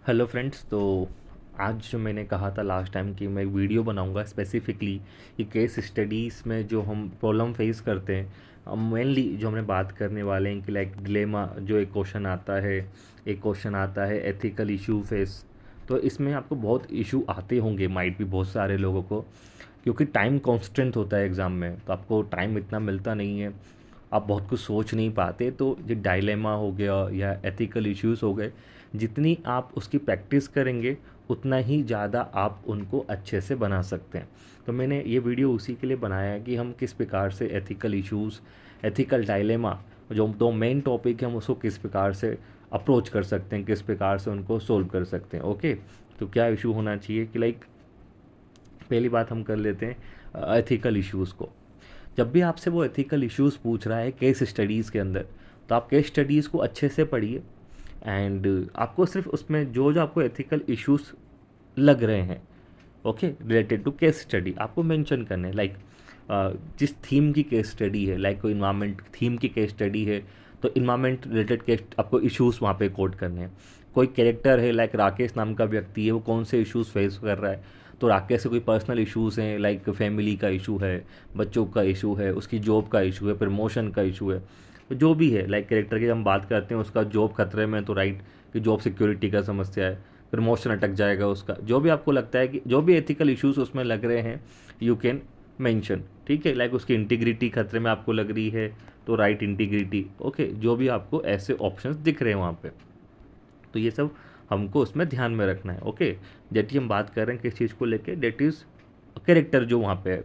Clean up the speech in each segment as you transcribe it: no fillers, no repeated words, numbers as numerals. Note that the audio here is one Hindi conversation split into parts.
Hello friends. तो आज जो मैंने कहा था लास्ट टाइम कि मैं एक वीडियो बनाऊंगा स्पेसिफिकली कि केस स्टडीज़ में जो हम प्रॉब्लम फेस करते हैं, मेनली जो हमने बात करने वाले हैं कि लाइक डिलेमा जो एक क्वेश्चन आता है, एक क्वेश्चन आता है एथिकल इशू फेस। तो इसमें आपको बहुत इशू आते होंगे, माइट भी बहुत सारे लोगों को, क्योंकि टाइम कॉन्स्टेंट होता है एग्ज़ाम में, तो आपको टाइम इतना मिलता नहीं है, आप बहुत कुछ सोच नहीं पाते। तो ये डायलेमा हो गया या एथिकल इश्यूज़ हो गए, जितनी आप उसकी प्रैक्टिस करेंगे उतना ही ज़्यादा आप उनको अच्छे से बना सकते हैं। तो मैंने ये वीडियो उसी के लिए बनाया है कि हम किस प्रकार से एथिकल इश्यूज़, एथिकल डायलेमा, जो दो मेन टॉपिक है, हम उसको किस प्रकार से अप्रोच कर सकते हैं, किस प्रकार से उनको सोल्व कर सकते हैं। ओके, तो क्या इशू होना चाहिए कि लाइक पहली बात हम कर लेते हैं एथिकल इश्यूज़ को। जब भी आपसे वो एथिकल इश्यूज़ पूछ रहा है केस स्टडीज़ के अंदर, तो आप केस स्टडीज़ को अच्छे से पढ़िए एंड आपको सिर्फ उसमें जो जो आपको एथिकल इश्यूज़ लग रहे हैं, okay, related to case study, आपको मेंशन करने हैं। लाइक जिस थीम की केस स्टडी है, लाइक कोई इन्वायरमेंट थीम की केस स्टडी है, तो इन्वायरमेंट रिलेटेड केस आपको इश्यूज़ वहाँ पे कोट करने हैं। कोई कैरेक्टर है, लाइक राकेश नाम का व्यक्ति है, वो कौन से इश्यूज़ फेस कर रहा है, तो राकेश से कोई पर्सनल इश्यूज़ हैं, लाइक फैमिली का इशू है, बच्चों का इशू है, उसकी जॉब का इशू है, प्रमोशन का इशू है, तो जो भी है, लाइक कैरेक्टर की हम बात करते हैं, उसका जॉब खतरे में, तो राइट कि जॉब सिक्योरिटी का समस्या है, प्रमोशन अटक जाएगा उसका, जो भी आपको लगता है कि जो भी एथिकल इश्यूज उसमें लग रहे हैं, यू कैन मेंशन। ठीक है, लाइक उसकी इंटीग्रिटी खतरे में आपको लग रही है, तो राइट इंटीग्रिटी, ओके, जो भी आपको ऐसे ऑप्शंस दिख रहे हैं वहाँ पे, तो ये सब हमको उसमें ध्यान में रखना है। ओके, जैसे हम बात कर रहे हैं किस चीज़ को लेके, डेट इज़ कैरेक्टर जो वहाँ पे है।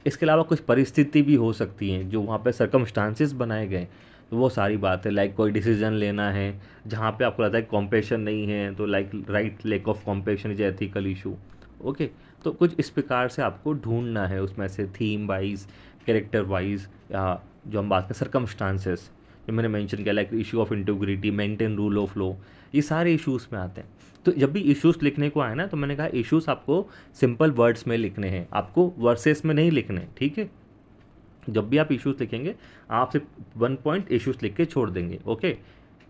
इसके अलावा कुछ परिस्थिति भी हो सकती हैं जो वहाँ पे सर्कमस्टांसिस बनाए गए हैं, तो वो सारी बात है, लाइक कोई डिसीजन लेना है जहाँ पे आपको लगता है कॉम्पेशन नहीं है, तो like right lack of compassion is ethical issue. Okay, तो कुछ इस प्रकार से आपको ढूंढना है उसमें से, थीम वाइज, कैरेक्टर वाइज, या जो हम बात करें सर्कमस्टांसेस जो मैंने मेंशन किया, like issue of integrity, maintain rule of law, ये सारे इश्यूज़ में आते हैं। तो जब भी इश्यूज़ लिखने को आए ना, तो मैंने कहा इश्यूज़ आपको सिंपल वर्ड्स में लिखने हैं, आपको वर्सेस में नहीं लिखने। ठीक है, जब भी आप इश्यूज़ लिखेंगे, आप सिर्फ वन पॉइंट इश्यूज़ लिख के छोड़ देंगे। ओके,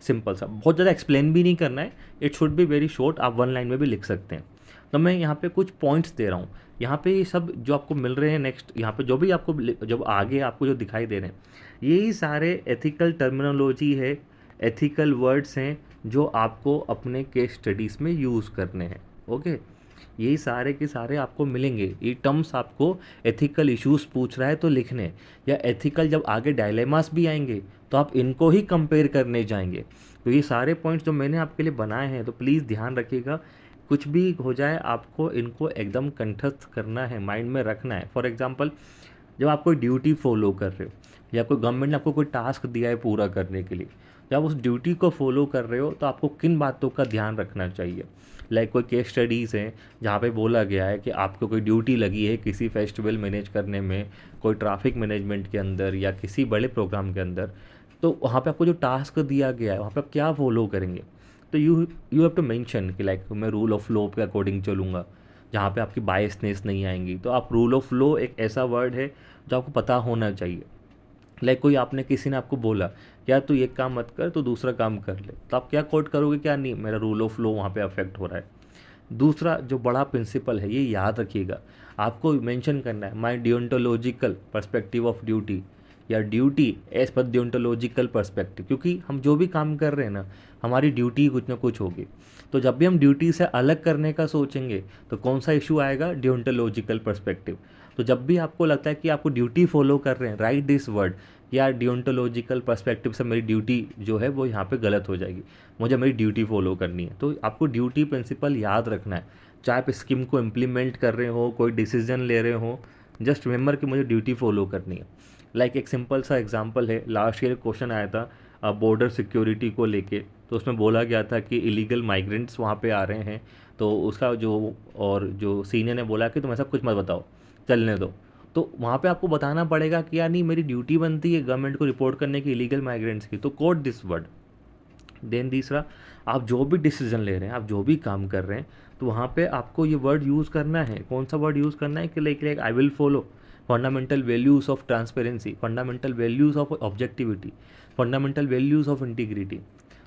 सिंपल सा, बहुत ज़्यादा एक्सप्लेन भी नहीं करना है, it should be very short, आप वन लाइन में भी लिख सकते हैं। तो मैं यहाँ पे कुछ पॉइंट्स दे रहा हूँ, यहाँ पे ये सब जो आपको मिल रहे हैं, नेक्स्ट यहाँ पे जो भी आपको जब आगे आपको जो दिखाई दे रहे हैं, यही सारे एथिकल टर्मिनोलॉजी है, एथिकल वर्ड्स हैं जो आपको अपने केस स्टडीज़ में यूज़ करने हैं। ओके, यही सारे के सारे आपको मिलेंगे, ये टर्म्स आपको एथिकल इश्यूज पूछ रहा है तो लिखने, या एथिकल जब आगे डायलेमास भी आएंगे तो आप इनको ही कंपेयर करने जाएंगे। तो ये सारे पॉइंट्स जो मैंने आपके लिए बनाए हैं, तो प्लीज़ ध्यान रखिएगा, कुछ भी हो जाए आपको इनको एकदम कंठस्थ करना है, माइंड में रखना है। फॉर एग्जांपल, जब आप कोई ड्यूटी फॉलो कर रहे हो, या कोई गवर्नमेंट ने आपको कोई टास्क दिया है पूरा करने के लिए, जब आप उस ड्यूटी को फॉलो कर रहे हो तो आपको किन बातों का ध्यान रखना चाहिए। लाइक कोई केस स्टडीज़ हैं जहाँ पे बोला गया है कि आपको कोई ड्यूटी लगी है किसी फेस्टिवल मैनेज करने में, कोई ट्रैफिक मैनेजमेंट के अंदर, या किसी बड़े प्रोग्राम के अंदर, तो वहाँ पे आपको जो टास्क दिया गया है वहाँ पे आप क्या फॉलो करेंगे। तो यू हैव टू मेंशन कि लाइक मैं रूल ऑफ लॉ के अकॉर्डिंग चलूँगा, जहाँ पे आपकी बायसनेस नहीं आएंगी। तो आप रूल ऑफ लॉ एक ऐसा वर्ड है जो आपको पता होना चाहिए। लाइक कोई आपने, किसी ने आपको बोला यार तू ये काम मत कर, तो दूसरा काम कर ले, तो आप क्या कोट करोगे, क्या नहीं, मेरा रूल ऑफ लॉ वहाँ पे अफेक्ट हो रहा है। दूसरा जो बड़ा प्रिंसिपल है, ये याद रखिएगा, आपको मेंशन करना है माई डियोंटोलॉजिकल पर्सपेक्टिव ऑफ ड्यूटी, या ड्यूटी एज पर डियोंटोलॉजिकल पर्सपेक्टिव, क्योंकि हम जो भी काम कर रहे हैं ना, हमारी ड्यूटी कुछ ना कुछ होगी। तो जब भी हम ड्यूटी से अलग करने का सोचेंगे, तो कौन सा इशू आएगा, डियोंटोलॉजिकल पर्सपेक्टिव। तो जब भी आपको लगता है कि आपको ड्यूटी फॉलो कर रहे हैं, राइट दिस वर्ड, या डियोंटोलॉजिकल पर्सपेक्टिव से मेरी ड्यूटी जो है वो यहाँ पे गलत हो जाएगी, मुझे मेरी ड्यूटी फॉलो करनी है। तो आपको ड्यूटी प्रिंसिपल याद रखना है, चाहे आप स्कीम को इम्प्लीमेंट कर रहे हो, कोई डिसीजन ले रहे हो, जस्ट रिमेंबर कि मुझे ड्यूटी फॉलो करनी है। लाइक एक सिंपल सा एग्जांपल है, लास्ट ईयर क्वेश्चन आया था बॉर्डर सिक्योरिटी को लेके, तो उसमें बोला गया था कि इलीगल माइग्रेंट्स वहाँ पे आ रहे हैं, तो उसका जो, और जो सीनियर ने बोला कि तुम ऐसा कुछ मत बताओ, चलने दो। तो वहाँ पे आपको बताना पड़ेगा कि यार नहीं, मेरी ड्यूटी बनती है गवर्नमेंट को रिपोर्ट करने की इलीगल माइग्रेंट्स की, तो कोट दिस वर्ड। देन तीसरा, आप जो भी डिसीजन ले रहे हैं, आप जो भी काम कर रहे हैं, तो वहाँ पे आपको ये वर्ड यूज़ करना है। कौन सा वर्ड यूज़ करना है कि like I will follow fundamental values of transparency, fundamental values of objectivity, fundamental values of integrity.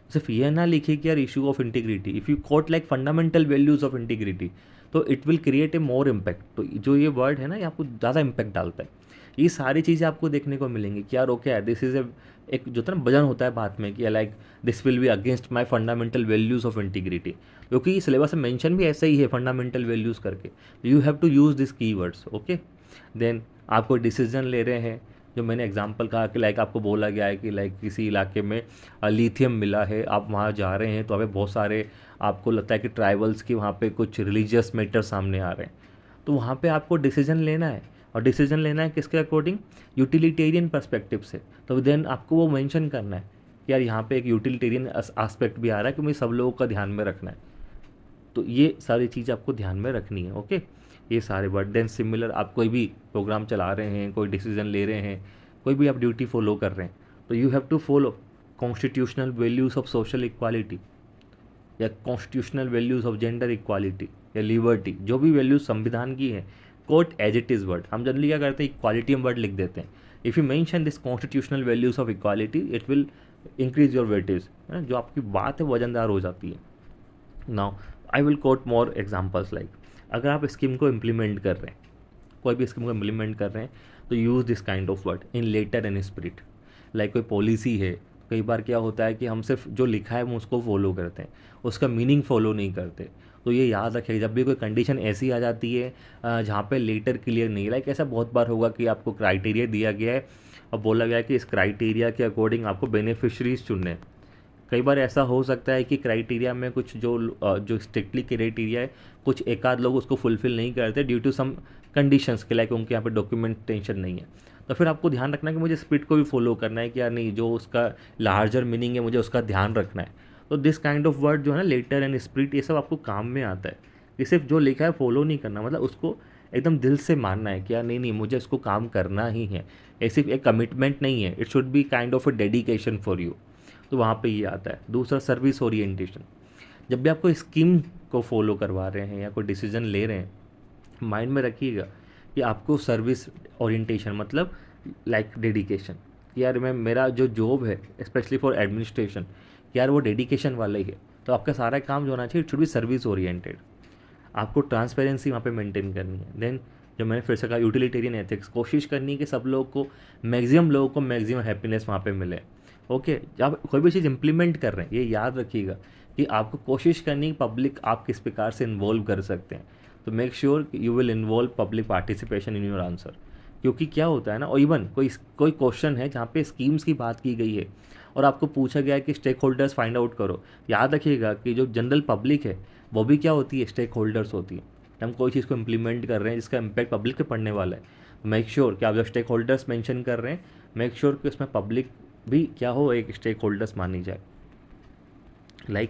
सिर्फ ये ना लिखिए कि यार issue of integrity, if you quote like fundamental values of integrity, तो it will create a more impact. तो जो ये वर्ड है ना, ये आपको ज़्यादा इम्पैक्ट डालता है। ये सारी चीज़ें आपको देखने को मिलेंगी कि यार ओके, दिस इज़ ए, एक जो था ना वजन होता है बात में कि like this will be against my fundamental values of integrity, क्योंकि सिलेबस में मेंशन भी ऐसा ही है फंडामेंटल वैल्यूज़ करके। You have to use this keywords, okay. Then आपको डिसीजन ले रहे हैं, जो मैंने एग्जांपल कहा कि लाइक आपको बोला गया है कि लाइक किसी इलाके में लिथियम मिला है, आप वहाँ जा रहे हैं, तो अभी बहुत सारे आपको लगता है कि ट्राइबल्स की वहाँ पे कुछ रिलीजियस मैटर सामने आ रहे हैं, तो वहाँ पे आपको डिसीजन लेना है। और डिसीजन लेना है किसके अकॉर्डिंग? यूटिलिटेरियन पर्सपेक्टिव से। तो देन आपको वो मेंशन करना है कि यार यहाँ पे एक यूटिलिटेरियन एस्पेक्ट भी आ रहा है कि मुझे सब लोगों का ध्यान में रखना है। तो ये सारी चीज़ आपको ध्यान में रखनी है, ओके। ये सारे वर्ड। देन सिमिलर, आप कोई भी प्रोग्राम चला रहे हैं, कोई डिसीजन ले रहे हैं, कोई भी आप ड्यूटी फॉलो कर रहे हैं, तो you have to follow constitutional values of social equality, या constitutional values of gender equality या लिबर्टी, जो भी वैल्यूज़ संविधान की हैं, quote as it is word. हम जनरली क्या करते हैं, इक्वालिटी हम वर्ड लिख देते हैं। If you mention this constitutional values of equality, it will increase your weightage, है ना, जो आपकी बात है वजनदार हो जाती है। Now I will quote more examples like, अगर आप स्कीम को इम्प्लीमेंट कर रहे हैं, कोई भी स्कीम को इम्प्लीमेंट कर रहे हैं, तो use this kind of word in letter and spirit. Like कोई पॉलिसी है, कई बार क्या होता है कि हम सिर्फ जो लिखा है हम उसको फॉलो करते हैं, उसका मीनिंग फॉलो नहीं करते। तो ये याद रखिए, जब भी कोई कंडीशन ऐसी आ जाती है जहाँ पे लेटर क्लियर नहीं है, लाइक ऐसा बहुत बार होगा कि आपको क्राइटेरिया दिया गया है और बोला गया है कि इस क्राइटेरिया के अकॉर्डिंग आपको बेनिफिशरीज चुनने हैं। कई बार ऐसा हो सकता है कि क्राइटेरिया में कुछ जो स्ट्रिक्टली क्राइटेरिया है, कुछ एक आध लोग उसको फुलफ़िल नहीं करते ड्यू टू सम कंडीशंस के, लाइक उनके यहाँ पे डॉक्यूमेंटेशन नहीं है। तो फिर आपको ध्यान रखना है कि मुझे स्पिरिट को भी फॉलो करना है कि यार नहीं, जो उसका लार्जर मीनिंग है मुझे उसका ध्यान रखना है। तो दिस काइंड ऑफ वर्ड जो है ना, लेटर एंड स्पिरिट, ये सब आपको काम में आता है। ये सिर्फ जो लिखा है फॉलो नहीं करना, मतलब उसको एकदम दिल से मानना है कि यार नहीं नहीं, मुझे इसको काम करना ही है। ये सिर्फ एक कमिटमेंट नहीं है, it should be kind of a dedication for you. तो वहाँ पे ये आता है। दूसरा, सर्विस ओरिएंटेशन। जब भी आपको स्कीम को फॉलो करवा रहे हैं या कोई डिसीजन ले रहे हैं, माइंड में रखिएगा कि आपको सर्विस ओरिएंटेशन मतलब लाइक डेडिकेशन। यार मैं, मेरा जो जॉब है स्पेशली फॉर एडमिनिस्ट्रेशन, यार वो डेडिकेशन वाला ही है। तो आपका सारा काम जो होना चाहिए, it should be service oriented. आपको ट्रांसपेरेंसी वहाँ पे मेंटेन करनी है। देन जो मैंने फिर से कहा, यूटिलिटेरियन एथिक्स, कोशिश करनी है कि सब लोगों को, मैक्सिमम लोगों को मैक्सिमम हैप्पीनेस वहाँ पे मिले। ओके, जब कोई भी चीज़ इंप्लीमेंट कर रहे हैं, ये याद रखिएगा कि आपको कोशिश करनी है पब्लिक आप किस प्रकार से इन्वॉल्व कर सकते हैं। तो make sure you will involve public participation in your answer. क्योंकि क्या होता है ना, और इवन कोई क्वेश्चन है जहाँ पे स्कीम्स की बात की गई है और आपको पूछा गया है कि स्टेक होल्डर्स फाइंड आउट करो, याद रखिएगा कि जो जनरल पब्लिक है वो भी क्या होती है, स्टेक होल्डर्स होती है। हम कोई चीज़ को इम्प्लीमेंट कर रहे हैं जिसका इम्पैक्ट पब्लिक पे पड़ने वाला है, मेक श्योर कि आप जब स्टेक होल्डर्स मैंशन कर रहे हैं, मेक श्योर कि उसमें पब्लिक भी क्या हो, एक स्टेक होल्डर्स मानी जाए। लाइक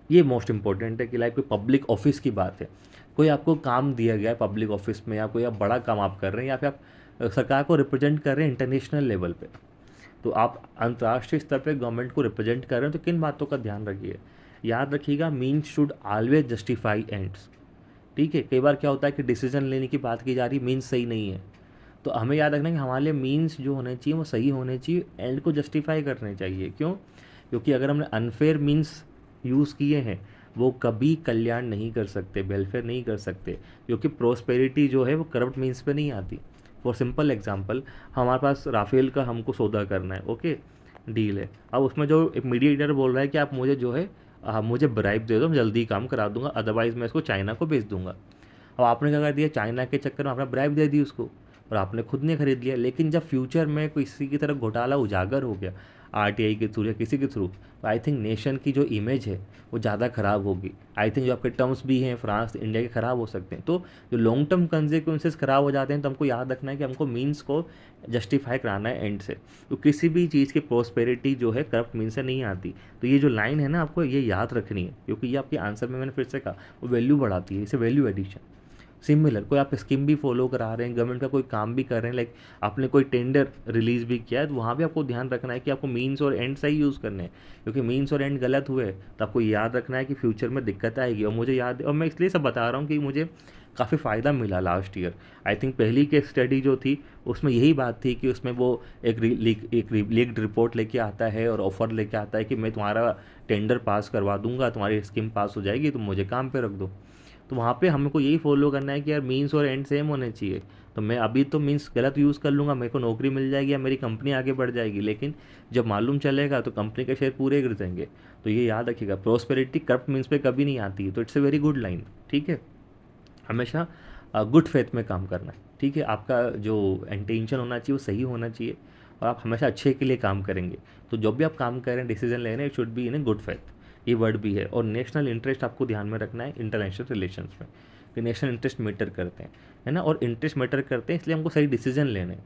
ये मोस्ट इंपॉर्टेंट है कि लाइक कोई पब्लिक ऑफिस की बात है, कोई आपको काम दिया गया है पब्लिक ऑफिस में, या कोई आप बड़ा काम आप कर रहे हैं, या फिर आप सरकार को रिप्रेजेंट कर रहे हैं इंटरनेशनल लेवल पे, तो आप अंतर्राष्ट्रीय स्तर पे गवर्नमेंट को रिप्रेजेंट कर रहे हैं, तो किन बातों का ध्यान रखिए। याद रखिएगा, means should always justify ends. ठीक है, कई बार क्या होता है कि डिसीजन लेने की बात की जा रही, मीन्स सही नहीं है, तो हमें याद रखना है कि हमारे लिए मीन्स जो होने चाहिए वो सही होने चाहिए, एंड को जस्टिफाई करने चाहिए। क्यों? क्योंकि अगर हमने अनफेयर मीन्स यूज़ किए हैं, वो कभी कल्याण नहीं कर सकते, वेलफेयर नहीं कर सकते, क्योंकि प्रोस्पेरिटी जो है वो करप्ट मीन्स पे नहीं आती। फॉर सिंपल एग्जांपल, हमारे पास राफेल का हमको सौदा करना है, ओके, डील है। अब उसमें जो एक मीडिएटर बोल रहा है कि आप मुझे जो है मुझे ब्राइब दे दो, मैं जल्दी काम करा दूंगा, अदरवाइज़ मैं इसको चाइना को बेच दूंगा। अब आपने क्या कर दिया, चाइना के चक्कर में आपने ब्राइब दे दी उसको, और आपने खुद ने खरीद लिया। लेकिन जब फ्यूचर में किसी की तरफ घोटाला उजागर हो गया, आरटीआई के थ्रू या किसी के थ्रू, तो आई थिंक नेशन की जो इमेज है वो ज़्यादा ख़राब होगी। आई थिंक जो आपके टर्म्स भी हैं फ्रांस इंडिया के ख़राब हो सकते हैं। तो जो लॉन्ग टर्म कंसिक्वेंसेस ख़राब हो जाते हैं, तो हमको याद रखना है कि हमको मीन्स को जस्टिफाई कराना है एंड से। तो किसी भी चीज़ की प्रोस्पेरिटी जो है करप्ट मीन से नहीं आती। तो ये जो लाइन है ना, आपको ये याद रखनी है, क्योंकि ये आपके आंसर में मैंने फिर से कहा, वो वैल्यू बढ़ाती है, इसे वैल्यू एडिशन। सिमिलर कोई आप स्कीम भी फॉलो करा रहे हैं, गवर्नमेंट का कोई काम भी कर रहे हैं, लाइक आपने कोई टेंडर रिलीज़ भी किया है, तो वहाँ भी आपको ध्यान रखना है कि आपको मीन्स और एंड सही यूज़ करने हैं, क्योंकि मीन्स और एंड गलत हुए तो आपको याद रखना है कि फ्यूचर में दिक्कत आएगी। और मुझे याद है, और मैं इसलिए सब बता रहा हूँ कि मुझे काफ़ी फ़ायदा मिला लास्ट ईयर। आई थिंक पहली केस स्टडी जो थी उसमें यही बात थी कि उसमें वो एक लीक्ड रिपोर्ट लेके आता है और ऑफ़र लेके आता है कि मैं तुम्हारा टेंडर पास करवा दूंगा, तुम्हारी स्कीम पास हो जाएगी, तुम मुझे काम पे रख दो। तो वहाँ पे हमको यही फॉलो करना है कि यार मीन्स और एंड सेम होने चाहिए। तो मैं अभी तो मीन्स गलत यूज़ कर लूँगा, मेरे को नौकरी मिल जाएगी या मेरी कंपनी आगे बढ़ जाएगी, लेकिन जब मालूम चलेगा तो कंपनी के शेयर पूरे गिर जाएंगे। तो ये याद रखिएगा, प्रोस्पेरिटी करप्ट मीन्स पे कभी नहीं आती है। तो it's a very good line, ठीक है। हमेशा गुड फेथ में काम करना है, ठीक है। आपका जो इंटेंशन होना चाहिए वो सही होना चाहिए, और आप हमेशा अच्छे के लिए काम करेंगे। तो जब भी आप काम कर रहे हैं, डिसीजन ले रहे हैं, it should be in a good faith, ये वर्ड भी है। और नेशनल इंटरेस्ट आपको ध्यान में रखना है इंटरनेशनल रिलेशंस में, कि नेशनल इंटरेस्ट मैटर करते हैं, है ना। और इंटरेस्ट मैटर करते हैं इसलिए हमको सही डिसीजन लेने हैं,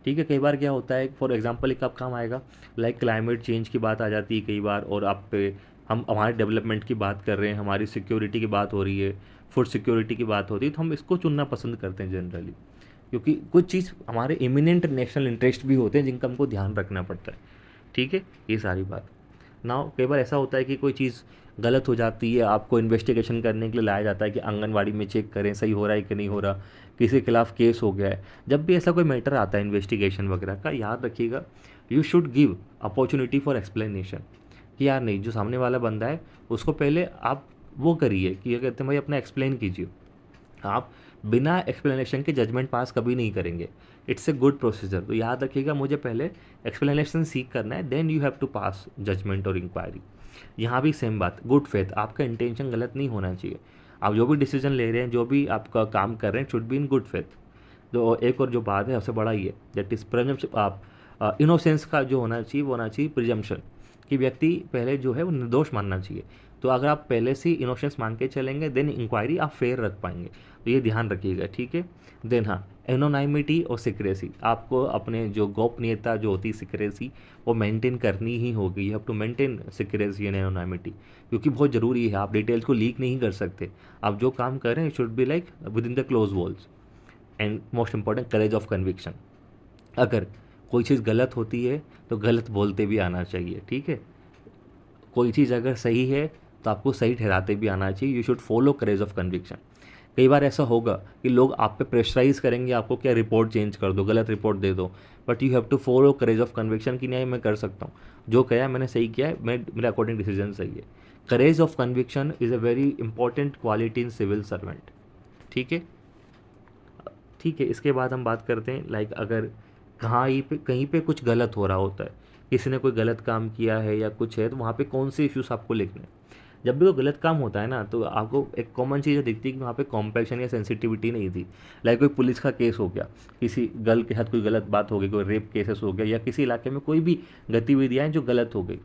ठीक है। कई बार क्या होता है, फॉर एग्जांपल एक आप काम आएगा, लाइक क्लाइमेट चेंज की बात आ जाती है कई बार, और आप पे हम हमारे डेवलपमेंट की बात कर रहे हैं, हमारी सिक्योरिटी की बात हो रही है, फूड सिक्योरिटी की बात होती है, तो हम इसको चुनना पसंद करते हैं जनरली, क्योंकि कुछ चीज़ हमारे इमिनेंट नेशनल इंटरेस्ट भी होते हैं जिनका हमको ध्यान रखना पड़ता है, ठीक है। ये सारी बात ना, कई बार ऐसा होता है कि कोई चीज़ गलत हो जाती है, आपको इन्वेस्टिगेशन करने के लिए लाया जाता है कि आंगनवाड़ी में चेक करें सही हो रहा है कि नहीं हो रहा, किसी के खिलाफ केस हो गया है। जब भी ऐसा कोई मैटर आता है इन्वेस्टिगेशन वगैरह का, याद रखिएगा, you should give opportunity for explanation, कि यार नहीं, जो सामने वाला बंदा है उसको पहले आप वो करिए कि ये कहते हैं भाई अपना एक्सप्लेन कीजिए। आप बिना एक्सप्लेनेशन के जजमेंट पास कभी नहीं करेंगे, इट्स ए गुड प्रोसीजर। तो याद रखिएगा, मुझे पहले एक्सप्लेनेशन सीख करना है, then you have to pass judgement और इंक्वायरी। यहाँ भी सेम बात, गुड फेथ, आपका इंटेंशन गलत नहीं होना चाहिए। आप जो भी डिसीजन ले रहे हैं, जो भी आपका काम कर रहे हैं, should be in good faith. तो एक और जो बात है सबसे बड़ा ये, दैट इज़ प्रिजम्पशन। आप इनोसेंस का जो होना चाहिए वो होना चाहिए प्रिजम्पशन, कि व्यक्ति पहले जो है वो निर्दोष मानना चाहिए। तो अगर आप पहले से इनोसेंस मान के चलेंगे, देन इंक्वायरी आप फेयर रख पाएंगे। तो ये ध्यान रखिएगा, ठीक है। देन हाँ, एनोनाइमिटी और सिक्रेसी, आपको अपने जो गोपनीयता जो होती है, सिक्रेसी, वो मेंटेन करनी ही होगी। You have to maintain secrecy and anonymity, क्योंकि बहुत ज़रूरी है। आप डिटेल्स को लीक नहीं कर सकते। आप जो काम कर रहे हैं, should be like with in the close walls. And most important, courage of conviction. अगर कोई चीज़ गलत होती है तो गलत बोलते भी आना चाहिए, ठीक है। कोई चीज़ अगर सही है तो आपको सही ठहराते भी आना चाहिए। You should follow courage of conviction. कई बार ऐसा होगा कि लोग आप पे प्रेशराइज करेंगे, आपको क्या रिपोर्ट चेंज कर दो, गलत रिपोर्ट दे दो, but you have to follow courage of conviction कि नहीं, मैं कर सकता हूँ, जो कहा मैंने सही किया है, मैं मेरे अकॉर्डिंग डिसीजन सही है। Courage of conviction is a very important quality in civil servant, ठीक है। ठीक है, इसके बाद हम बात करते हैं, लाइक अगर कहीं पे कुछ गलत हो रहा होता है, किसी ने कोई गलत काम किया है या कुछ है, तो वहाँ पे कौन से इश्यूज आपको लिखने हैं। जब भी कोई गलत काम होता है ना, तो आपको एक कॉमन चीज़ दिखती है कि वहाँ पे कॉम्पैशन या सेंसिटिविटी नहीं थी। लाइक कोई पुलिस का केस हो गया, किसी गर्ल के साथ कोई गलत बात हो गई, कोई रेप केसेस हो गया, या किसी इलाके में कोई भी गतिविधियाँ हैं जो गलत हो गई,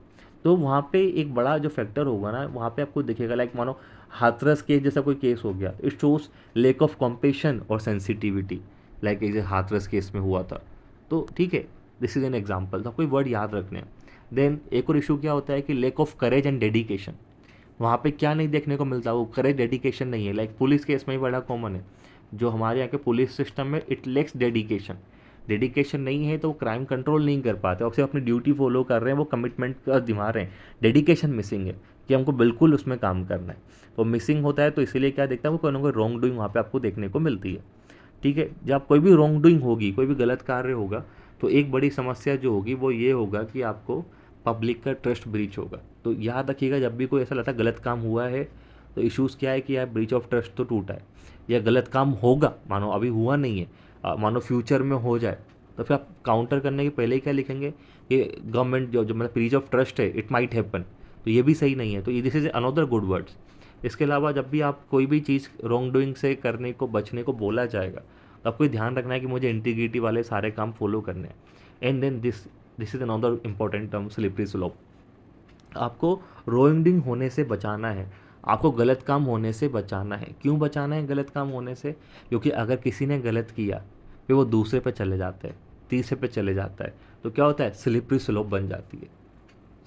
तो वहाँ पे एक बड़ा जो फैक्टर होगा ना, वहाँ पे आपको दिखेगा, लाइक मानो हाथरस केस जैसा कोई केस हो गया, it shows lake of compassion और सेंसिटिविटी, लाइक जैसे हाथरस केस में हुआ था। तो ठीक है, दिस इज़ एन एग्जाम्पल, तो कोई वर्ड याद रखने हैं। देन एक और इशू क्या होता है कि lake of courage and dedication. वहाँ पे क्या नहीं देखने को मिलता, वो करेज डेडिकेशन नहीं है। लाइक पुलिस केस में ही बड़ा कॉमन है, जो हमारे यहाँ के पुलिस सिस्टम में इट लेक्स डेडिकेशन। डेडिकेशन नहीं है तो वो क्राइम कंट्रोल नहीं कर पाते, और सिर्फ अपनी ड्यूटी फॉलो कर रहे हैं, वो कमिटमेंट का दिखा रहे हैं। डेडिकेशन मिसिंग है कि हमको बिल्कुल उसमें काम करना है, तो मिसिंग होता है। तो इसीलिए क्या देखता है, वो कोई ना कोई रॉन्ग डूइंग वहाँ पे आपको देखने को मिलती है, ठीक है। जब कोई भी रॉन्ग डूइंग होगी, कोई भी गलत कार्य होगा, तो एक बड़ी समस्या जो होगी वो ये होगा कि आपको पब्लिक का ट्रस्ट ब्रीच होगा। तो याद रखिएगा, जब भी कोई ऐसा लगता है गलत काम हुआ है, तो इश्यूज़ क्या है कि यार ब्रीच ऑफ ट्रस्ट तो टूटा है, या गलत काम होगा, मानो अभी हुआ नहीं है, मानो फ्यूचर में हो जाए, तो फिर आप काउंटर करने के पहले ही क्या लिखेंगे कि गवर्नमेंट जो मतलब ब्रीच ऑफ ट्रस्ट है, इट माइट हैपन। तो ये भी सही नहीं है, तो ये this is another good words. इसके अलावा जब भी आप कोई भी चीज़ रॉन्ग डूइंग से करने को बचने को बोला जाएगा, तो आपको ध्यान रखना है कि मुझे इंटीग्रिटी वाले सारे काम फॉलो करने हैं। And then this is another important term, slippery slope. आपको रॉन्ग होने से बचाना है, आपको गलत काम होने से बचाना है। क्यों बचाना है गलत काम होने से? क्योंकि अगर किसी ने गलत किया, फिर वो दूसरे पे चले जाते हैं, तीसरे पे चले जाता है, तो क्या होता है, स्लिपरी स्लोप बन जाती है,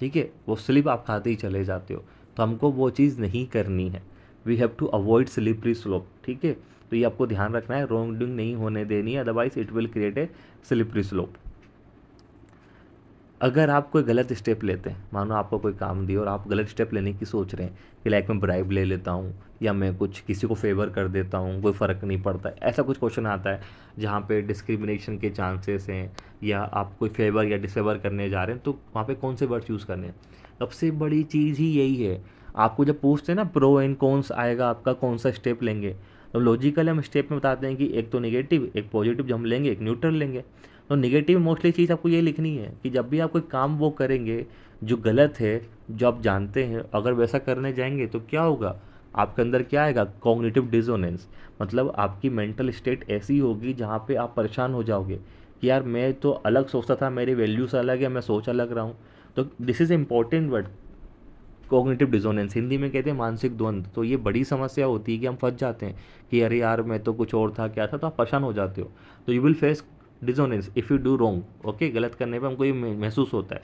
ठीक है। वो स्लिप आप खाते ही चले जाते हो, तो हमको वो चीज़ नहीं करनी है। We have to avoid slippery slope, ठीक है। तो ये आपको ध्यान रखना है, रॉन्ग डूइंग नहीं होने देनी है, otherwise it will create A slippery slope. अगर आप कोई गलत स्टेप लेते हैं, मानो आपको कोई काम दिया और आप गलत स्टेप लेने की सोच रहे हैं कि लाइक मैं ब्राइब ले लेता हूँ या मैं कुछ किसी को फेवर कर देता हूँ, कोई फ़र्क नहीं पड़ता, ऐसा कुछ क्वेश्चन आता है जहाँ पे डिस्क्रिमिनेशन के चांसेस हैं या आप कोई फेवर या डिसफेवर करने जा रहे हैं, तो वहाँ पे कौन से वर्ड्स यूज़ करने हैं। सबसे बड़ी चीज़ ही यही है, आपको जब पूछते हैं ना प्रो एंड कॉन्स आएगा आपका, कौन सा स्टेप लेंगे, तो लॉजिकल हम स्टेप में बताते हैं कि एक तो नेगेटिव, एक पॉजिटिव जो हम लेंगे, एक न्यूट्रल लेंगे। तो नेगेटिव मोस्टली चीज़ आपको ये लिखनी है कि जब भी आप कोई काम वो करेंगे जो गलत है, जो आप जानते हैं, अगर वैसा करने जाएंगे तो क्या होगा, आपके अंदर क्या आएगा, कॉग्निटिव डिसोनेंस। मतलब आपकी मेंटल स्टेट ऐसी होगी जहाँ पे आप परेशान हो जाओगे कि यार मैं तो अलग सोचता था, मेरी वैल्यूज़ अलग है, मैं सोच अलग रहा हूँ। तो this is important word, cognitive dissonance, Hindi में कहते हैं मानसिक द्वंद्व। तो ये बड़ी समस्या होती है कि हम फंस जाते हैं कि अरे यार मैं तो कुछ और था, क्या था, तो आप परेशान हो जाते हो। तो you will face dissonance if you do wrong. Okay, गलत करने पे हमको ये महसूस होता है।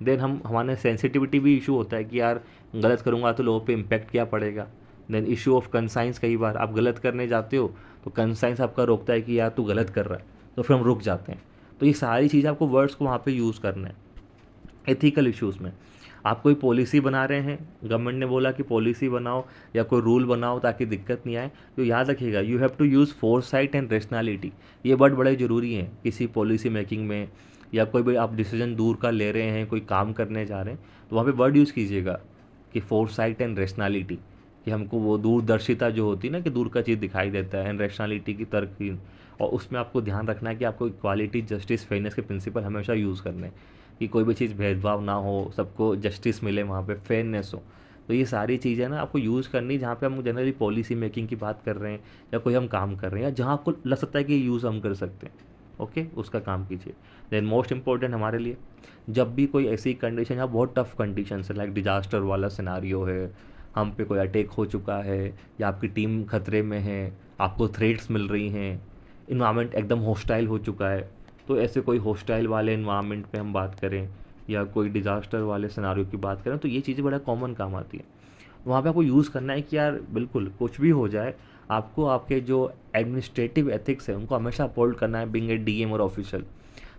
देन हमारे सेंसिटिविटी भी इशू होता है कि यार गलत करूँगा तो लोगों पे इम्पैक्ट क्या पड़ेगा। देन इशू ऑफ कंसाइंस, कई बार आप गलत करने जाते हो तो कंसाइंस आपका रोकता है कि यार तू गलत कर रहा है, तो फिर हम रुक जाते हैं। तो ये सारी चीज़ें आपको वर्ड्स को वहाँ पे यूज़ करना है। एथिकल इश्यूज़ में आप कोई पॉलिसी बना रहे हैं, गवर्नमेंट ने बोला कि पॉलिसी बनाओ या कोई रूल बनाओ ताकि दिक्कत नहीं आए, तो याद रखिएगा you have to use foresight and rationality. ये वर्ड बड़े ज़रूरी हैं किसी पॉलिसी मेकिंग में, या कोई भी आप डिसीजन दूर का ले रहे हैं, कोई काम करने जा रहे हैं, तो वहाँ पे वर्ड यूज़ कीजिएगा कि फोरसाइट एंड रेशनैलिटी, कि हमको वो दूरदर्शिता जो होती है ना कि दूर का चीज़ दिखाई देता है, एंड रैशनैलिटी की तर्कहीन। और उसमें आपको ध्यान रखना है कि आपको इक्वालिटी, जस्टिस, फेयरनेस के प्रिंसिपल हमेशा यूज़ करने हैं कि कोई भी चीज़ भेदभाव ना हो, सबको जस्टिस मिले, वहाँ पे फेयरनेस हो। तो ये सारी चीज़ें ना आपको यूज़ करनी, जहाँ पे हम जनरली पॉलिसी मेकिंग की बात कर रहे हैं या कोई हम काम कर रहे हैं या जहाँ आपको लग सकता है कि ये यूज़ हम कर सकते हैं, ओके, उसका काम कीजिए। देन मोस्ट इंपॉर्टेंट हमारे लिए, जब भी कोई ऐसी कंडीशन या बहुत टफ कंडीशन है, लाइक डिजास्टर वाला सिनारियो है, हम पे कोई अटैक हो चुका है या आपकी टीम खतरे में है, आपको थ्रेट्स मिल रही हैं, इन्वायरमेंट एकदम हॉस्टाइल हो चुका है, तो ऐसे कोई हॉस्टाइल वाले इन्वायरमेंट पे हम बात करें या कोई डिज़ास्टर वाले सिनारियो की बात करें, तो ये चीज़ें बड़ा कॉमन काम आती है। वहाँ पे आपको यूज़ करना है कि यार बिल्कुल कुछ भी हो जाए, आपको आपके जो एडमिनिस्ट्रेटिव एथिक्स है उनको हमेशा अपहोल्ड करना है, बीइंग ए डीएम और ऑफिशियल।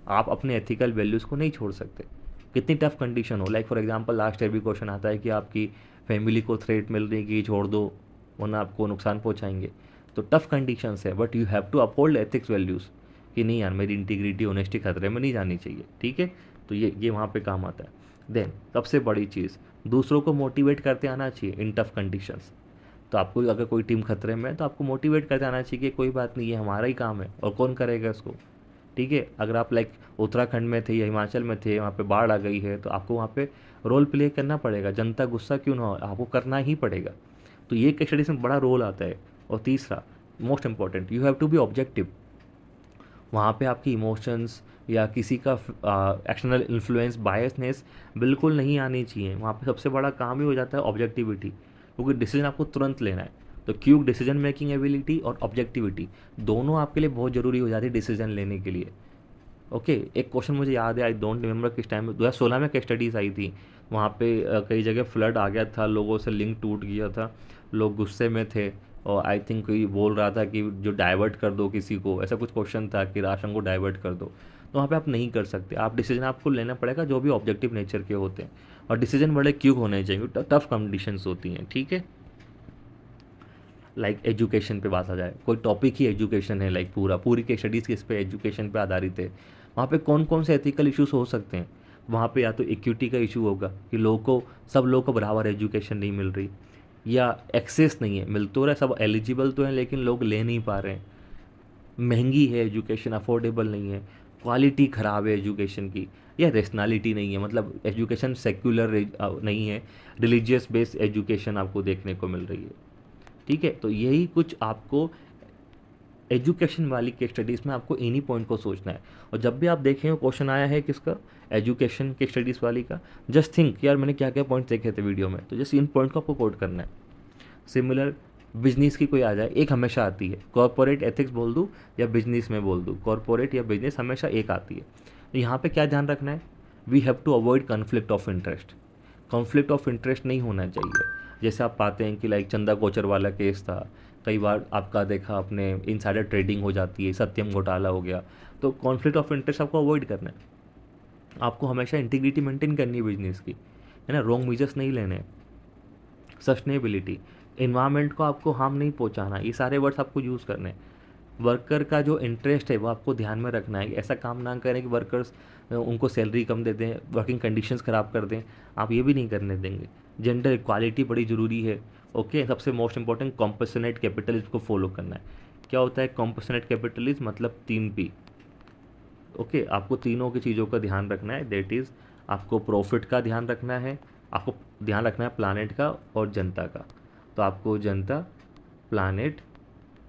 आप अपने एथिकल वैल्यूज़ को नहीं छोड़ सकते, कितनी टफ कंडीशन हो। Like for example last year भी क्वेश्चन आता है कि आपकी फैमिली को थ्रेट मिल रही कि छोड़ दो वरना आपको नुकसान पहुँचाएंगे, तो टफ कंडीशंस है, but you have to uphold ethics values कि नहीं यार मेरी इंटीग्रिटी, ऑनेस्टी खतरे में नहीं जानी चाहिए, ठीक है। तो ये वहाँ पे काम आता है। देन सबसे बड़ी चीज़, दूसरों को मोटिवेट करते आना चाहिए इन टफ कंडीशंस। तो आपको अगर कोई टीम खतरे में है तो आपको मोटिवेट करते आना चाहिए कि कोई बात नहीं, ये हमारा ही काम है और कौन करेगा इसको, ठीक है। अगर आप लाइक उत्तराखंड में थे या हिमाचल में थे, वहाँ पे बाढ़ आ गई है, तो आपको वहाँ पे रोल प्ले करना पड़ेगा, जनता गुस्सा क्यों ना हो, आपको करना ही पड़ेगा। तो ये केस स्टडीज में बड़ा रोल आता है। और तीसरा most important, you have to be objective. वहाँ पे आपकी इमोशंस या किसी का एक्सटर्नल इन्फ्लुएंस, बायसनेस बिल्कुल नहीं आनी चाहिए। वहाँ पे सबसे बड़ा काम ही हो जाता है ऑब्जेक्टिविटी, क्योंकि डिसीजन आपको तुरंत लेना है। तो क्यूक डिसीजन मेकिंग एबिलिटी और ऑब्जेक्टिविटी दोनों आपके लिए बहुत ज़रूरी हो जाती है डिसीजन लेने के लिए। ओके, एक क्वेश्चन मुझे याद है, आई डोंट रिमेंबर किस टाइम में, 2016 में केस स्टडीज़ आई थी। वहाँ पे कई जगह फ्लड आ गया था, लोगों से लिंक टूट गया था, लोग गुस्से में थे, और आई थिंक कोई बोल रहा था कि जो डाइवर्ट कर दो किसी को, ऐसा कुछ क्वेश्चन था कि राशन को डाइवर्ट कर दो। तो वहाँ पे आप नहीं कर सकते, आप डिसीजन आपको लेना पड़ेगा जो भी ऑब्जेक्टिव नेचर के होते हैं, और डिसीजन बड़े क्यों होने चाहिए, टफ कंडीशंस होती हैं, ठीक है। लाइक एजुकेशन पे बात आ जाए, कोई टॉपिक ही एजुकेशन है, लाइक पूरी के स्टडीज़ किस पे, एजुकेशन पे आधारित है, वहाँ पे कौन कौन से एथिकल इश्यूज हो सकते हैं। वहाँ पे या तो इक्विटी का इशू होगा कि लोगों को, सब लोगों को बराबर एजुकेशन नहीं मिल रही, या एक्सेस नहीं है, मिल तो रहा है, सब एलिजिबल तो हैं लेकिन लोग ले नहीं पा रहे हैं, महंगी है एजुकेशन, अफोर्डेबल नहीं है, क्वालिटी ख़राब है एजुकेशन की, या रेशनैलिटी नहीं है, मतलब एजुकेशन सेक्युलर नहीं है, रिलीजियस बेस्ड एजुकेशन आपको देखने को मिल रही है, ठीक है। तो यही कुछ आपको एजुकेशन वाली के स्टडीज़ में आपको इन्हीं पॉइंट को सोचना है। और जब भी आप देखें क्वेश्चन आया है किसका, एजुकेशन के स्टडीज़ वाली का, जस्ट थिंक यार मैंने क्या क्या पॉइंट देखे थे वीडियो में, तो जस्ट इन पॉइंट को आपको कोट करना है। सिमिलर बिजनेस की कोई आ जाए, एक हमेशा आती है, कॉर्पोरेट एथिक्स बोल दूँ या बिजनेस में बोल दूँ, कॉर्पोरेट या बिजनेस हमेशा एक आती है। तो यहाँ पे क्या ध्यान रखना है, we have to avoid conflict of interest. Conflict of interest नहीं होना चाहिए। जैसे आप पाते हैं कि लाइक चंदा कोचर वाला केस था कई बार आपका देखा आपने इनसाइडर ट्रेडिंग हो जाती है, सत्यम घोटाला हो गया। तो कॉन्फ्लिक्ट ऑफ इंटरेस्ट आपको अवॉइड करना है, आपको हमेशा इंटीग्रिटी मेंटेन करनी है बिजनेस की, है ना, रॉन्ग मेजर्स नहीं लेने हैं। सस्टेनेबिलिटी, इन्वायरमेंट को आपको हार्म नहीं पहुंचाना, ये सारे वर्ड्स आपको यूज़ करने हैं। वर्कर का जो इंटरेस्ट है वो आपको ध्यान में रखना है, ऐसा काम ना करें कि वर्कर्स उनको सैलरी कम दे दें, वर्किंग कंडीशंस ख़राब कर दें, आप ये भी नहीं करने देंगे। जेंडर इक्वालिटी बड़ी ज़रूरी है। ओके, सबसे मोस्ट इंपॉर्टेंट कॉम्पसनेट कैपिटलिज्म को फॉलो करना है। क्या होता है कॉम्पसनेट कैपिटलिज्म? मतलब 3P। ओके, आपको तीनों की चीज़ों का ध्यान रखना है, दैट इज़ आपको प्रॉफिट का ध्यान रखना है, आपको ध्यान रखना है प्लानेट का और जनता का। तो आपको जनता, प्लानेट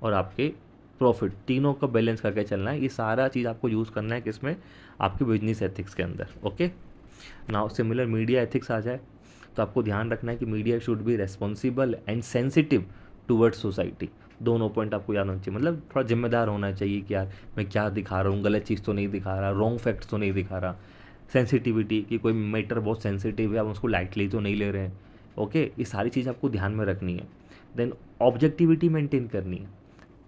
और आपके प्रॉफिट, तीनों का बैलेंस करके चलना है। ये सारा चीज़ आपको यूज़ करना है किसमें? आपके बिजनेस एथिक्स के अंदर। Okay, now similar media ethics आ जाए तो आपको ध्यान रखना है कि media should be responsible and sensitive towards society. दोनों पॉइंट आपको याद होना चाहिए, मतलब थोड़ा जिम्मेदार होना चाहिए कि यार मैं क्या दिखा रहा हूँ, गलत चीज़ तो नहीं दिखा रहा, रॉन्ग फैक्ट्स तो नहीं दिखा रहा। सेंसिटिविटी, कि कोई मैटर बहुत सेंसिटिव है, आप उसको लाइटली तो नहीं ले रहे हैं। ओके, ये सारी चीज़ आपको ध्यान में रखनी है। देन ऑब्जेक्टिविटी मेंटेन करनी है,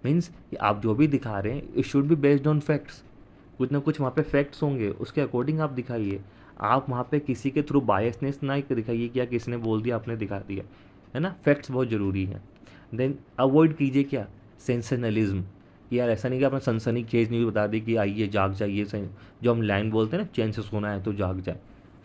मीन्स कि आप जो भी दिखा रहे हैं it should be based on facts. कुछ ना कुछ वहाँ पे फैक्ट्स होंगे, उसके अकॉर्डिंग आप दिखाइए। आप वहाँ पे किसी के थ्रू बायसनेस ना दिखाइए कि यार किसी ने बोल दिया आपने दिखा दिया, है ना। फैक्ट्स बहुत ज़रूरी है। देन अवॉइड कीजिए क्या? सेंसेशनलिज्म। कि यार ऐसा नहीं कि आपने सनसनी खेज न्यूज़ बता दी कि आइए जाग जाइए, जो हम लाइन बोलते हैं ना, चैन से सोना है तो जाग जाए,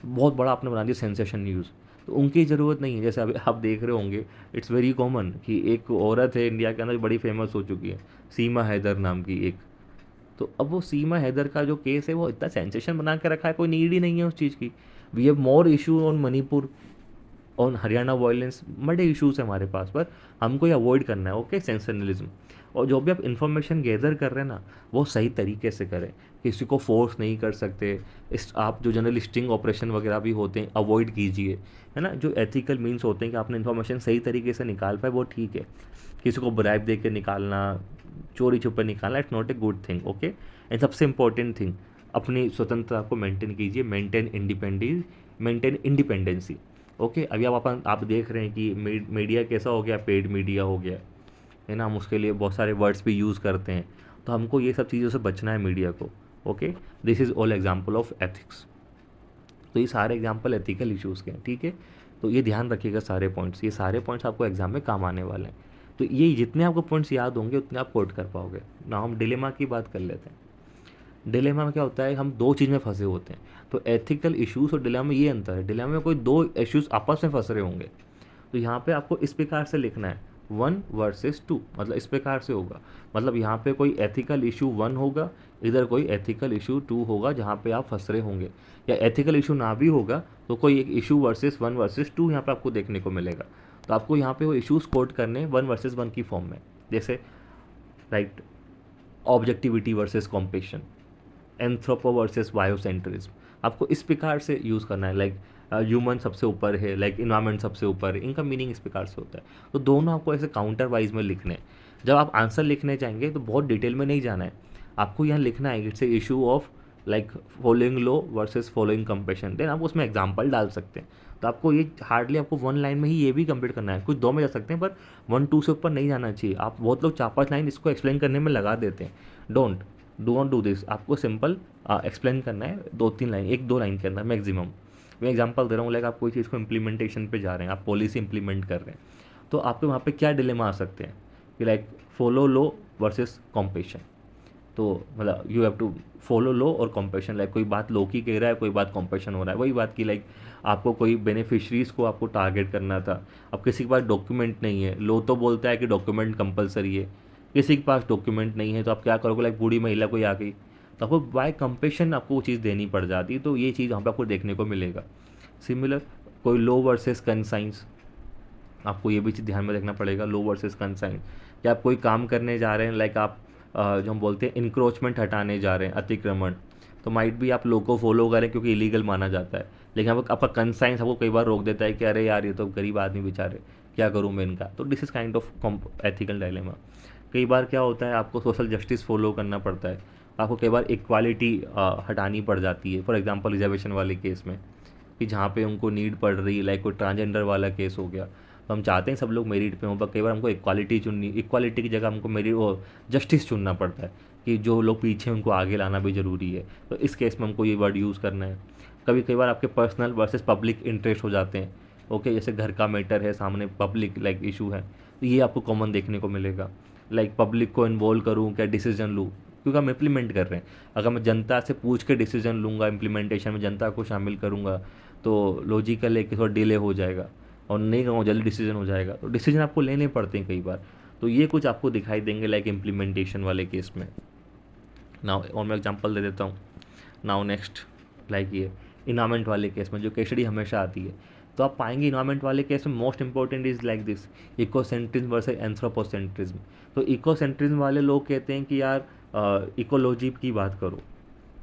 बहुत बड़ा आपने बना दिया सेंसेशन न्यूज़। तो उनकी ज़रूरत नहीं है। जैसे अभी आप देख रहे होंगे, इट्स वेरी कॉमन कि एक औरत है इंडिया के अंदर बड़ी फेमस हो चुकी है, सीमा हैदर नाम की एक। तो अब वो सीमा हैदर का जो केस है वो इतना सेंसेशन बना के रखा है, कोई नीड ही नहीं है उस चीज़ की। We have more issue on Manipur, on Haryana violence, बड़े इश्यूज़ हैं हमारे पास, पर हमको ये अवॉइड करना है। Okay, sensationalism. और जो भी आप इन्फॉर्मेशन गैदर कर रहे हैं ना, वो सही तरीके से करें, किसी को फोर्स नहीं कर सकते। इस आप जो जनरल स्टिंग ऑपरेशन वगैरह भी होते हैं अवॉइड कीजिए, है ना। जो एथिकल मीन्स होते हैं कि आपने इन्फॉर्मेशन सही तरीके से निकाल पाए वो ठीक है। किसी को ब्राइब दे के निकालना, चोरी छुपे निकालना, it's not a good thing. Okay, and सबसे इंपॉर्टेंट थिंग, अपनी स्वतंत्रता को मेंटेन कीजिए, मेंटेन इंडिपेंडेंसी। ओके, अभी आप देख रहे हैं कि मीडिया कैसा हो गया, पेड मीडिया हो गया, है ना। हम उसके लिए बहुत सारे वर्ड्स भी यूज़ करते हैं, तो हमको ये सब चीज़ों से बचना है मीडिया को। Okay, this is all example of ethics. तो ये सारे एग्जाम्पल एथिकल इश्यूज़ के हैं, ठीक है। तो ये ध्यान रखिएगा सारे पॉइंट्स, ये सारे पॉइंट्स आपको एग्जाम में काम आने वाले हैं। तो ये जितने आपको पॉइंट्स याद होंगे उतने आप कोट कर पाओगे ना। हम डिलेमा की बात कर लेते हैं। डिलेमा में क्या होता है, हम दो चीज़ में फंसे होते हैं। तो एथिकल इश्यूज़ और डिलेमा में ये अंतर है, डिलेमा में कोई दो इश्यूज़ आपस में फंस रहे होंगे। तो यहाँ पे आपको इस प्रकार से लिखना है 1 वर्सेस 2, मतलब इस प्रकार से होगा। मतलब यहाँ पे कोई एथिकल इशू 1 होगा, इधर कोई एथिकल इशू 2 होगा जहाँ पे आप फंस रहे होंगे। या एथिकल इशू ना भी होगा तो कोई एक इशू वर्सेस 1 वर्सेस 2 यहाँ पे आपको देखने को मिलेगा। तो आपको यहाँ पे वो इशूज़ कोट करने 1 वर्सेस 1 की फॉर्म में, जैसे right, objectivity versus compassion, anthropo versus biocentrism, आपको इस प्रकार से यूज़ करना है। लाइक ह्यूमन सबसे ऊपर है, लाइक इन्वायरमेंट सबसे ऊपर है, इनका मीनिंग इस प्रकार से होता है। तो दोनों आपको ऐसे काउंटर वाइज में लिखने हैं। जब आप आंसर लिखने जाएंगे तो बहुत डिटेल में नहीं जाना है, आपको यहाँ लिखना है it's a issue of like following law versus following compassion. Then आप उसमें एग्जाम्पल डाल सकते हैं। तो आपको ये हार्डली आपको 1 लाइन में ही ये भी कंप्लीट करना है, कुछ 2 में जा सकते हैं पर 1-2 से ऊपर नहीं जाना चाहिए। आप बहुत लोग 4-5 लाइन इसको एक्सप्लेन करने में लगा देते हैं। Do not do this. आपको सिंपल एक्सप्लेन करना है 2-3 लाइन, 1-2 लाइन के अंदर मैक्सिमम। मैं एग्जांपल दे रहा हूँ, लाइक आप कोई चीज़ को इम्प्लीमेंटेशन पे जा रहे हैं, आप पॉलिसी इंप्लीमेंट कर रहे हैं, तो आपके वहाँ पे क्या डिलेमा आ सकते हैं कि लाइक फॉलो लो वर्सेस कॉम्पेशन। तो मतलब यू हैव टू फॉलो लो और कॉम्पेशन, लाइक कोई बात लो की कह रहा है, कोई बात कॉम्पेशन हो रहा है। वही बात की लाइक आपको कोई बेनिफिशरीज़ को आपको टारगेट करना था, अब किसी के पास डॉक्यूमेंट नहीं है, लो तो बोलता है कि डॉक्यूमेंट कंपलसरी है, किसी के पास डॉक्यूमेंट नहीं है तो आप क्या करोगे, लाइक बूढ़ी महिला कोई आ गई तो आपको बाय कंपेशन आपको वो चीज़ देनी पड़ जाती। तो ये चीज़ वहाँ पर आपको देखने को मिलेगा। सिमिलर कोई लो वर्सेस कंसाइंस, आपको ये भी चीज़ ध्यान में रखना पड़ेगा, लो वर्सेस कंसाइंस। या आप कोई काम करने जा रहे हैं, लाइक आप जो हम बोलते हैं इंक्रोचमेंट हटाने जा रहे हैं, अतिक्रमण, तो माइट भी आप लोग को फॉलो करें क्योंकि इलीगल माना जाता है, लेकिन आपका कंसाइंस आपको कई बार रोक देता है कि अरे यार ये तो गरीब आदमी बेचारे, क्या करूँ मैं इनका। तो this is kind of ethical dilemma. कई बार क्या होता है, आपको सोशल जस्टिस फॉलो करना पड़ता है, आपको कई बार इक्वालिटी हटानी पड़ जाती है। फॉर एग्जांपल रिजर्वेशन वाले केस में कि जहाँ पे उनको नीड पड़ रही है, लाइक कोई ट्रांसजेंडर वाला केस हो गया, तो हम चाहते हैं सब लोग मेरिट पे हों, पर कई बार हमको इक्वालिटी की जगह हमको मेरिट वो जस्टिस चुनना पड़ता है कि जो लोग पीछे हैं उनको आगे लाना भी ज़रूरी है। तो इस केस में हमको ये वर्ड यूज़ करना है। कई बार आपके पर्सनल वर्सेस पब्लिक इंटरेस्ट हो जाते हैं। ओके, जैसे घर का मैटर है, सामने पब्लिक लाइक इशू है, तो ये आपको कॉमन देखने को मिलेगा। लाइक पब्लिक को इन्वॉल्व करूँ क्या डिसीजन लूँ, क्योंकि हम इम्प्लीमेंट कर रहे हैं। अगर मैं जनता से पूछ के डिसीजन लूँगा, इम्प्लीमेंटेशन में जनता को शामिल करूँगा, तो लॉजिकल है कि थोड़ा डिले हो जाएगा, और नहीं कहूँ जल्दी डिसीजन हो जाएगा। तो डिसीजन आपको लेने पड़ते हैं कई बार। तो ये कुछ आपको दिखाई देंगे लाइक इम्प्लीमेंटेशन वाले केस में। नाउ और मैं एग्जांपल दे देता हूँ। नाउ नेक्स्ट लाइक ये इन्वायरमेंट वाले केस में जो केस स्टडी हमेशा आती है, तो आप पाएंगे इन्वायरमेंट वाले केस में most important is like this ecocentrism versus anthropocentrism. तो इकोसेंट्रिज्म वाले लोग कहते हैं कि यार इकोलॉजी की बात करो,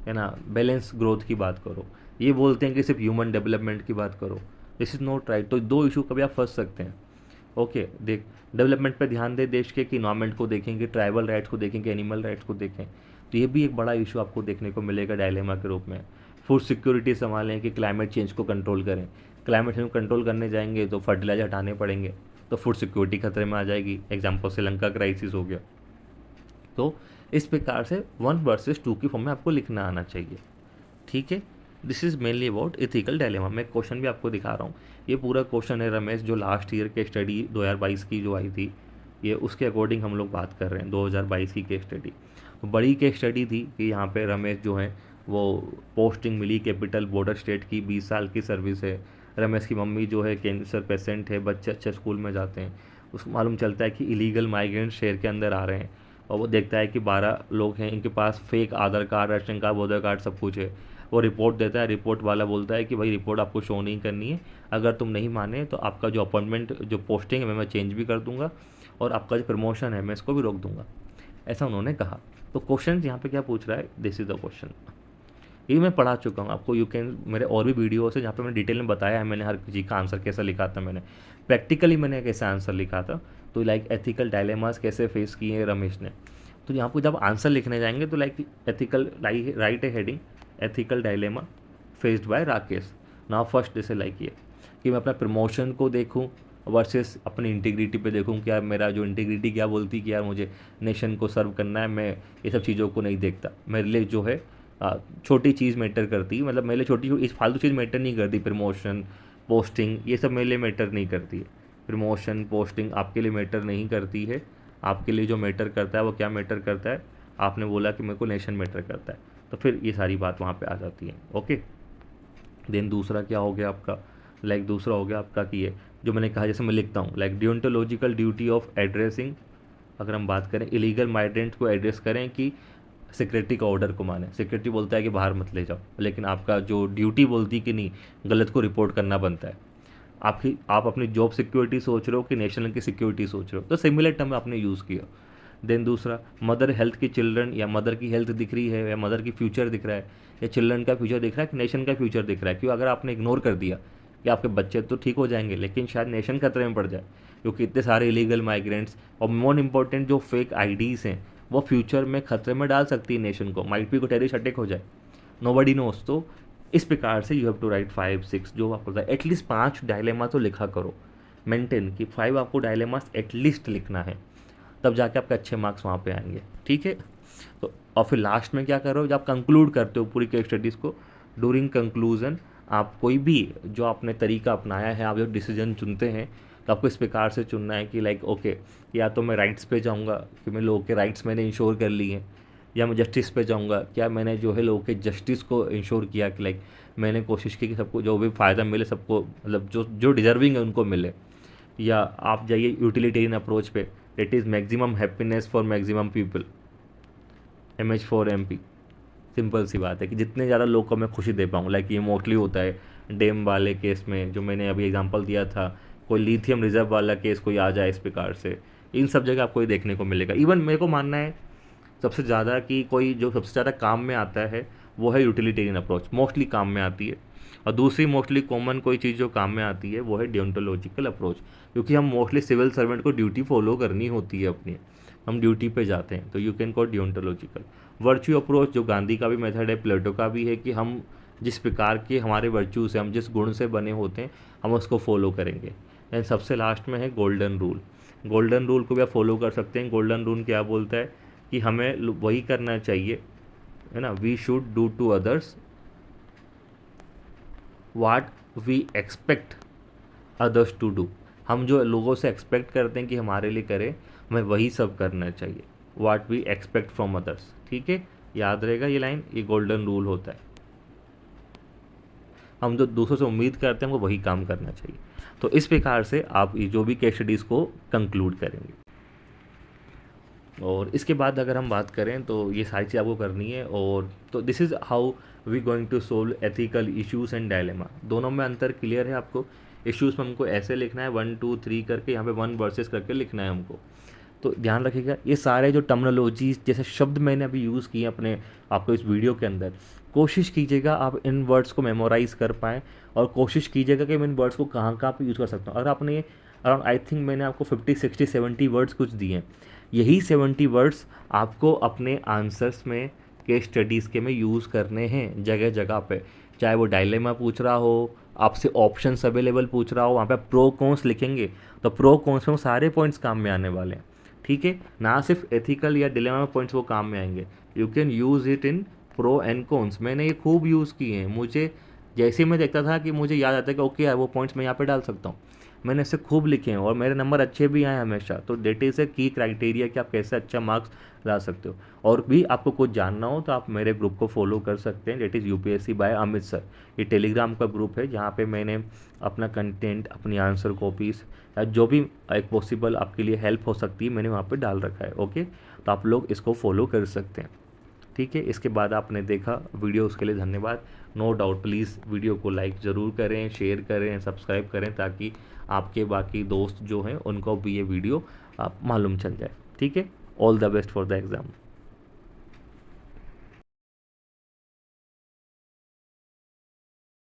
है ना, बैलेंस ग्रोथ की बात करो। ये बोलते हैं कि सिर्फ ह्यूमन डेवलपमेंट की बात करो। This is not right. तो दो इशू कभी आप फंस सकते हैं। ओके, देख डेवलपमेंट पे ध्यान दे देश के कि इन्वायरमेंट को देखेंगे, ट्राइबल राइट्स को देखेंगे, एनिमल राइट्स को देखें। तो ये भी एक बड़ा इशू आपको देखने को मिलेगा डायलेमा के रूप में। फूड सिक्योरिटी संभालें कि क्लाइमेट चेंज को कंट्रोल करें। क्लाइमेट चेंज को कंट्रोल करने जाएंगे तो फर्टिलाइजर हटाने पड़ेंगे, तो फूड सिक्योरिटी खतरे में आ जाएगी। एग्जाम्पल श्रीलंका क्राइसिस हो गया। तो इस प्रकार से 1 वर्सेस 2 की फॉर्म में आपको लिखना आना चाहिए। ठीक है, this is mainly about ethical dilemma. मैं क्वेश्चन भी आपको दिखा रहा हूँ। ये पूरा क्वेश्चन है रमेश, जो लास्ट ईयर के स्टडी 2022 की जो आई थी, ये उसके अकॉर्डिंग हम लोग बात कर रहे हैं। 2022 की केस स्टडी तो बड़ी केस स्टडी थी कि यहाँ पे रमेश जो है वो पोस्टिंग मिली कैपिटल बॉर्डर स्टेट की, 20 साल की सर्विस है। रमेश की मम्मी जो है कैंसर पेशेंट है, बच्चे अच्छे स्कूल में जाते हैं। उसको मालूम चलता है कि इलीगल माइग्रेंट शहर के अंदर आ रहे हैं, और वो देखता है कि 12 लोग हैं, इनके पास fake Aadhaar card, ration card, voter card सब कुछ है। वो रिपोर्ट देता है, रिपोर्ट वाला बोलता है कि भाई रिपोर्ट आपको शो नहीं करनी है, अगर तुम नहीं माने तो आपका जो अपॉइंटमेंट जो पोस्टिंग है मैं चेंज भी कर दूंगा, और आपका जो प्रमोशन है मैं इसको भी रोक दूंगा। ऐसा उन्होंने कहा। तो क्वेश्चन यहाँ पे क्या पूछ रहा है, दिस इज़ द क्वेश्चन। ये मैं पढ़ा चुका हूँ आपको, यू कैन मेरे और भी वीडियोस है जहाँ पे मैंने डिटेल में बताया है मैंने हर चीज़ का आंसर कैसा लिखा था, मैंने प्रैक्टिकली मैंने कैसे आंसर लिखा था। तो लाइक एथिकल डायलेमास कैसे फेस किए रमेश ने। तो यहाँ पर जब आंसर लिखने जाएंगे तो लाइक एथिकल राइट है heading ethical dilemma faced by Rakesh. Now first जैसे लाइक ये कि मैं अपना प्रमोशन को देखूँ वर्सेस अपनी इंटीग्रिटी पे देखूँ, क्या मेरा जो इंटीग्रिटी क्या बोलती कि यार मुझे नेशन को सर्व करना है, मैं ये सब चीज़ों को नहीं देखता। मेरे लिए जो है छोटी चीज़ मैटर करती, मतलब मेरे लिए छोटी इस फालतू चीज़ मैटर नहीं करती। प्रमोशन पोस्टिंग ये सब मेरे लिए मैटर नहीं करती है। प्रमोशन पोस्टिंग आपके लिए मैटर नहीं करती है। आपके लिए जो मैटर करता है वो क्या मैटर करता है, आपने बोला कि मेरे को नेशन मैटर करता है, तो फिर ये सारी बात वहाँ पे आ जाती है। ओके, देन दूसरा क्या हो गया आपका, लाइक दूसरा हो गया आपका कि ये जो मैंने कहा, जैसे मैं लिखता हूँ लाइक डियोंटोलॉजिकल ड्यूटी ऑफ एड्रेसिंग। अगर हम बात करें इलीगल माइग्रेंट को एड्रेस करें कि सिक्योरिटी का ऑर्डर को माने। सिक्योरिटी बोलता है कि बाहर मत ले जाओ, लेकिन आपका जो ड्यूटी बोलती कि नहीं, गलत को रिपोर्ट करना बनता है। आप अपनी जॉब सिक्योरिटी सोच रहे हो कि नेशनल की सिक्योरिटी सोच रहे हो, तो सिमिलर टर्म आपने यूज़ किया। देन दूसरा मदर हेल्थ की चिल्ड्रन, या मदर की हेल्थ दिख रही है, या मदर की फ्यूचर दिख रहा है, या चिल्ड्रन का फ्यूचर दिख रहा है कि नेशन का फ्यूचर दिख रहा है। क्यों, अगर आपने इग्नोर कर दिया कि आपके बच्चे तो ठीक हो जाएंगे लेकिन शायद नेशन खतरे में पड़ जाए, क्योंकि इतने सारे इलीगल माइग्रेंट्स और मोर इम्पॉर्टेंट जो फेक आईडीज़ हैं वो फ्यूचर में खतरे में डाल सकती है नेशन को। माइट भी को टेररिस्ट अटैक हो जाए, नोबडी नोस। तो इस प्रकार से यू हैव टू राइट 5 6 जो आपको बताया, एटलीस्ट 5 डायलेमा तो लिखा करो, मेंटेन कि 5 आपको डायलेमास एटलीस्ट लिखना है, तब जाके आपके अच्छे मार्क्स वहाँ पे आएंगे। ठीक है, तो और फिर लास्ट में क्या करो, जब आप कंक्लूड करते हो पूरी केस स्टडीज़ को, ड्यूरिंग कंक्लूजन आप कोई भी जो आपने तरीका अपनाया है, आप जो डिसीजन चुनते हैं, तो आपको इस प्रकार से चुनना है कि लाइक ओके, या तो मैं राइट्स पे जाऊँगा कि मैं लोगों के राइट्स मैंने इंश्योर कर लिए हैं, या मैं जस्टिस पे जाऊँगा, क्या मैंने जो है लोगों के जस्टिस को इंश्योर किया कि लाइक मैंने कोशिश की कि सबको जो भी फ़ायदा मिले, सबको मतलब जो जो डिज़र्विंग है उनको मिले। या आप जाइए यूटिलिटेरियन अप्रोच पे, it is maximum happiness for maximum people, MH4MP। Simple सी बात है कि जितने ज़्यादा लोग को मैं खुशी दे पाऊँ, लाइक ये मोस्टली होता है डैम वाले केस में जो मैंने अभी एग्जांपल दिया था, कोई लिथियम रिजर्व वाला केस कोई आ जाए इस प्रकार से, इन सब जगह आपको ये देखने को मिलेगा। इवन मेरे को मानना है सबसे ज़्यादा कि कोई जो सबसे ज़्यादा काम में आता है वो है यूटिलिटेरियन अप्रोच, मोस्टली काम में आती है। और दूसरी मोस्टली कॉमन कोई चीज़ जो काम में आती है वो है डियोंटोलॉजिकल अप्रोच, क्योंकि हम मोस्टली सिविल सर्वेंट को ड्यूटी फॉलो करनी होती है अपनी, हम ड्यूटी पे जाते हैं, तो you can call deontological. Virtue approach जो गांधी का भी मेथड है, प्लेटो का भी है, कि हम जिस प्रकार के हमारे वर्च्यूज़ से, हम जिस गुण से बने होते हैं हम उसको फॉलो करेंगे। एंड सबसे लास्ट में है गोल्डन रूल। गोल्डन रूल को भी आप फॉलो कर सकते हैं। गोल्डन रूल क्या बोलता है कि हमें वही करना चाहिए, है ना, we should do to others what we expect others to do. हम जो लोगों से एक्सपेक्ट करते हैं कि हमारे लिए करें, हमें वही सब करना चाहिए, what we expect from others. ठीक है, याद रहेगा ये लाइन, ये गोल्डन रूल होता है। हम जो दूसरों से उम्मीद करते हैं हमको वही काम करना चाहिए। तो इस प्रकार से आप ये जो भी केस स्टडीज़ को कंक्लूड करेंगे। और इसके बाद अगर हम बात करें तो ये सारी चीज़ आपको करनी है। और तो this is how we going to solve ethical issues and dilemma. दोनों में अंतर क्लियर है आपको। इश्यूज़ में हमको ऐसे लिखना है 1 2 3 करके, यहाँ पे 1 वर्सेस करके लिखना है हमको। तो ध्यान रखिएगा ये सारे जो टर्मिनोलॉजीज जैसे शब्द मैंने अभी यूज़ किए अपने आपको इस वीडियो के अंदर, कोशिश कीजिएगा आप इन वर्ड्स को मेमोराइज़ कर पाएँ। और कोशिश कीजिएगा कि मैं इन वर्ड्स को कहाँ कहाँ पे यूज़ कर सकता हूँ। अगर आपने अराउंड आई थिंक मैंने आपको 50 60 70 वर्ड्स कुछ दिए हैं, यही 70 वर्ड्स आपको अपने आंसर्स में केस स्टडीज़ के में यूज़ करने हैं जगह जगह पे। चाहे वो डायलेमा पूछ रहा हो, आपसे ऑप्शंस अवेलेबल पूछ रहा हो, वहाँ पे प्रो कॉन्स लिखेंगे तो प्रो कॉन्स में वो सारे पॉइंट्स काम में आने वाले हैं। ठीक है, ना सिर्फ एथिकल या डिलेमा पॉइंट्स वो काम में आएंगे, you can use it in pro and cons. मैंने ये खूब यूज़ किए हैं। मुझे जैसे मैं देखता था कि मुझे याद आता है कि ओके यार वो पॉइंट्स मैं यहाँ पे डाल सकता हूँ, मैंने इससे खूब लिखे हैं और मेरे नंबर अच्छे भी आए हमेशा। तो डेट इज़ ए की क्राइटेरिया कि आप कैसे अच्छा मार्क्स ला सकते हो। और भी आपको कुछ जानना हो तो आप मेरे ग्रुप को फॉलो कर सकते हैं, that is UPSC by Amit sir. ये टेलीग्राम का ग्रुप है जहाँ पे मैंने अपना कंटेंट, अपनी आंसर कॉपीज़ या जो भी एक पॉसिबल आपके लिए हेल्प हो सकती है मैंने वहाँ पे डाल रखा है। ओके, तो आप लोग इसको फॉलो कर सकते हैं। ठीक है, इसके बाद आपने देखा वीडियो, उसके लिए धन्यवाद। नो डाउट प्लीज़ वीडियो को लाइक ज़रूर करें, शेयर करें, सब्सक्राइब करें, ताकि आपके बाकी दोस्त जो हैं उनको भी ये वीडियो आप मालूम चल जाए। ठीक है, all the best for the exam.